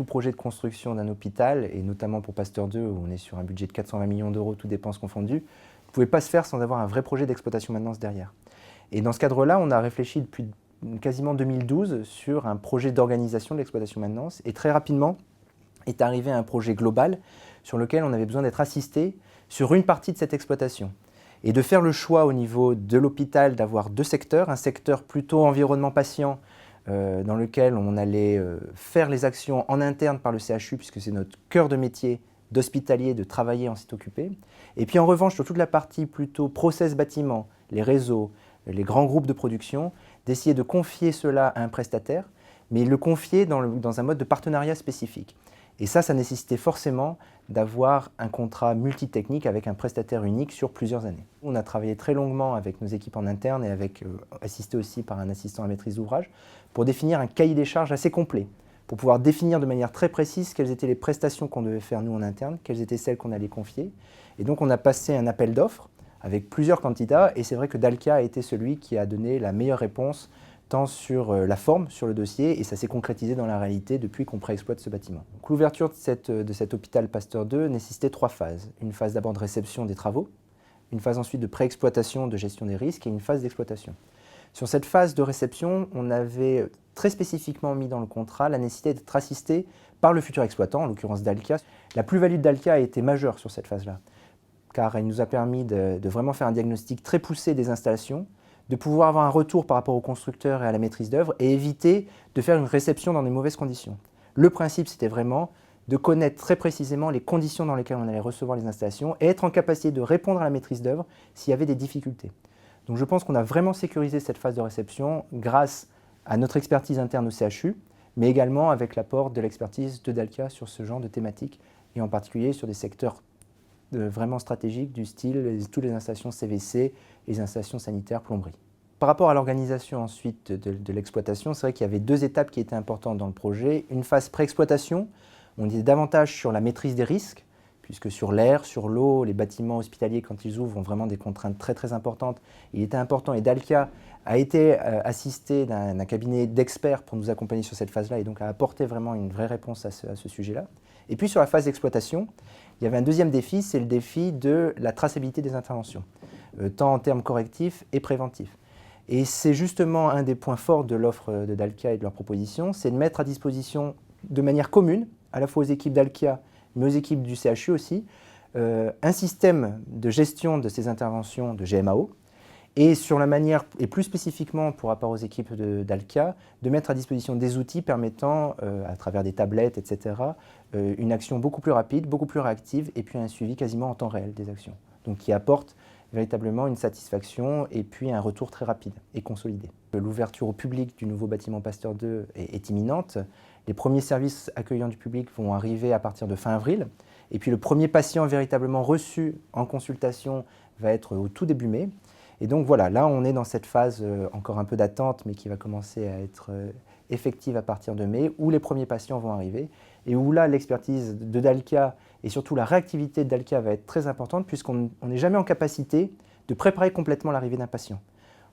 projet de construction d'un hôpital, et notamment pour Pasteur 2, où on est sur un budget de 420 millions d'euros, toutes dépenses confondues, ne pouvait pas se faire sans avoir un vrai projet d'exploitation maintenance derrière. Et dans ce cadre-là, on a réfléchi depuis quasiment 2012 sur un projet d'organisation de l'exploitation maintenance, et très rapidement est arrivé un projet global sur lequel on avait besoin d'être assisté sur une partie de cette exploitation. Et de faire le choix au niveau de l'hôpital d'avoir deux secteurs, un secteur plutôt environnement patient, dans lequel on allait faire les actions en interne par le CHU, puisque c'est notre cœur de métier d'hospitalier, de travailler en site occupé. Et puis en revanche, sur toute la partie plutôt process bâtiment, les réseaux, les grands groupes de production, d'essayer de confier cela à un prestataire, mais le confier dans un mode de partenariat spécifique. Et ça nécessitait forcément d'avoir un contrat multitechnique avec un prestataire unique sur plusieurs années. On a travaillé très longuement avec nos équipes en interne et assisté aussi par un assistant à maîtrise d'ouvrage pour définir un cahier des charges assez complet, pour pouvoir définir de manière très précise quelles étaient les prestations qu'on devait faire nous en interne, quelles étaient celles qu'on allait confier. Et donc on a passé un appel d'offres avec plusieurs candidats, et c'est vrai que Dalkia a été celui qui a donné la meilleure réponse tant sur la forme, sur le dossier, et ça s'est concrétisé dans la réalité depuis qu'on préexploite ce bâtiment. L'ouverture de cet hôpital Pasteur 2 nécessitait 3 phases. Une phase d'abord de réception des travaux, une phase ensuite de préexploitation, de gestion des risques, et une phase d'exploitation. Sur cette phase de réception, on avait très spécifiquement mis dans le contrat la nécessité d'être assisté par le futur exploitant, en l'occurrence Dalkia. La plus-value de Dalkia a été majeure sur cette phase-là, car elle nous a permis de vraiment faire un diagnostic très poussé des installations, de pouvoir avoir un retour par rapport au constructeur et à la maîtrise d'œuvre et éviter de faire une réception dans des mauvaises conditions. Le principe, c'était vraiment de connaître très précisément les conditions dans lesquelles on allait recevoir les installations et être en capacité de répondre à la maîtrise d'œuvre s'il y avait des difficultés. Donc je pense qu'on a vraiment sécurisé cette phase de réception grâce à notre expertise interne au CHU, mais également avec l'apport de l'expertise de Dalkia sur ce genre de thématiques et en particulier sur des secteurs vraiment stratégiques du style toutes les installations CVC, les installations sanitaires, plomberie. Par rapport à l'organisation ensuite de l'exploitation, c'est vrai qu'il y avait 2 étapes qui étaient importantes dans le projet. Une phase pré-exploitation, on est davantage sur la maîtrise des risques, puisque sur l'air, sur l'eau, les bâtiments hospitaliers, quand ils ouvrent, ont vraiment des contraintes très très importantes. Il était important, et Dalkia a été assisté d'un cabinet d'experts pour nous accompagner sur cette phase-là, et donc a apporté vraiment une vraie réponse à ce sujet-là. Et puis sur la phase d'exploitation, il y avait un deuxième défi, c'est le défi de la traçabilité des interventions, tant en termes correctifs et préventifs. Et c'est justement un des points forts de l'offre de Dalkia et de leur proposition, c'est de mettre à disposition de manière commune, à la fois aux équipes Dalkia, mais aux équipes du CHU aussi, un système de gestion de ces interventions de GMAO, et sur la manière, et plus spécifiquement pour rapport aux équipes Dalkia, de mettre à disposition des outils permettant, à travers des tablettes, etc., une action beaucoup plus rapide, beaucoup plus réactive, et puis un suivi quasiment en temps réel des actions. Donc qui apporte véritablement une satisfaction et puis un retour très rapide et consolidé. L'ouverture au public du nouveau bâtiment Pasteur 2 est imminente. Les premiers services accueillants du public vont arriver à partir de fin avril. Et puis le premier patient véritablement reçu en consultation va être au tout début mai. Et donc voilà, là on est dans cette phase encore un peu d'attente, mais qui va commencer à être effective à partir de mai, où les premiers patients vont arriver, et où là l'expertise de Dalkia et surtout la réactivité de Dalkia va être très importante, puisqu'on n'est jamais en capacité de préparer complètement l'arrivée d'un patient.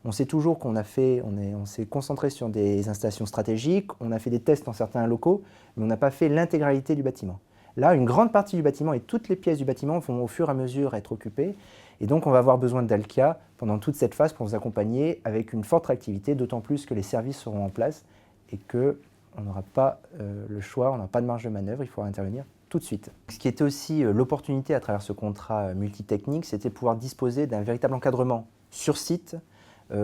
On sait toujours qu'on on s'est concentré sur des installations stratégiques, on a fait des tests dans certains locaux, mais on n'a pas fait l'intégralité du bâtiment. Là, une grande partie du bâtiment et toutes les pièces du bâtiment vont au fur et à mesure être occupées. Et donc, on va avoir besoin de Dalkia pendant toute cette phase pour nous accompagner avec une forte réactivité, d'autant plus que les services seront en place et qu'on n'aura pas le choix, on n'aura pas de marge de manœuvre, il faudra intervenir tout de suite. Ce qui était aussi l'opportunité à travers ce contrat multitechnique, c'était pouvoir disposer d'un véritable encadrement sur site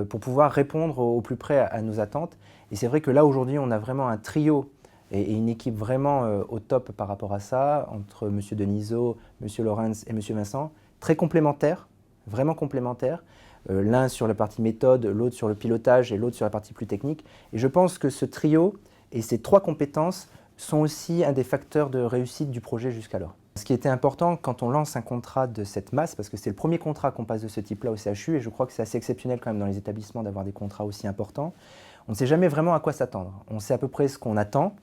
pour pouvoir répondre au plus près à nos attentes. Et c'est vrai que là, aujourd'hui, on a vraiment un trio et une équipe vraiment au top par rapport à ça, entre M. Denisot, M. Lorenz et M. Vincent, très complémentaires, vraiment complémentaires, l'un sur la partie méthode, l'autre sur le pilotage et l'autre sur la partie plus technique. Et je pense que ce trio et ces 3 compétences sont aussi un des facteurs de réussite du projet jusqu'alors. Ce qui était important quand on lance un contrat de cette masse, parce que c'est le premier contrat qu'on passe de ce type-là au CHU, et je crois que c'est assez exceptionnel quand même dans les établissements d'avoir des contrats aussi importants, on ne sait jamais vraiment à quoi s'attendre. On sait à peu près ce qu'on attend,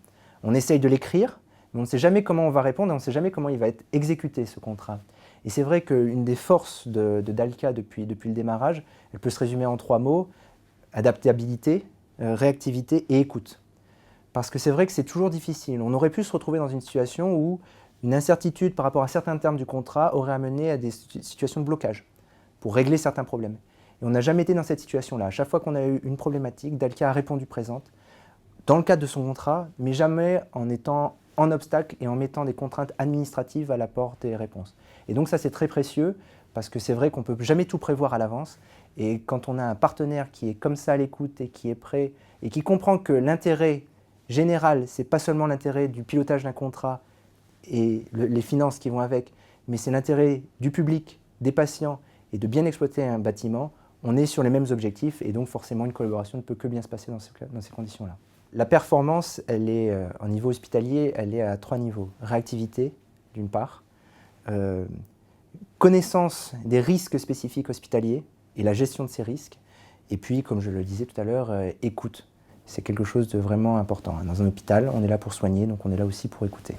on essaye de l'écrire, mais on ne sait jamais comment on va répondre et on ne sait jamais comment il va être exécuté, ce contrat. Et c'est vrai qu'une des forces de Dalkia depuis le démarrage, elle peut se résumer en 3 mots, adaptabilité, réactivité et écoute. parce que c'est vrai que c'est toujours difficile. On aurait pu se retrouver dans une situation où une incertitude par rapport à certains termes du contrat aurait amené à des situations de blocage pour régler certains problèmes. Et on n'a jamais été dans cette situation-là. À chaque fois qu'on a eu une problématique, Dalkia a répondu présente dans le cadre de son contrat, mais jamais en étant en obstacle et en mettant des contraintes administratives à l'apport des réponses. Et donc ça, c'est très précieux, parce que c'est vrai qu'on ne peut jamais tout prévoir à l'avance. Et quand on a un partenaire qui est comme ça à l'écoute et qui est prêt, et qui comprend que l'intérêt général, ce n'est pas seulement l'intérêt du pilotage d'un contrat et les finances qui vont avec, mais c'est l'intérêt du public, des patients, et de bien exploiter un bâtiment, on est sur les mêmes objectifs, et donc forcément une collaboration ne peut que bien se passer dans ces conditions-là. La performance, elle est, en niveau hospitalier, elle est à 3 niveaux. Réactivité, d'une part, connaissance des risques spécifiques hospitaliers et la gestion de ces risques, et puis, comme je le disais tout à l'heure, écoute. C'est quelque chose de vraiment important. Dans un hôpital, on est là pour soigner, donc on est là aussi pour écouter.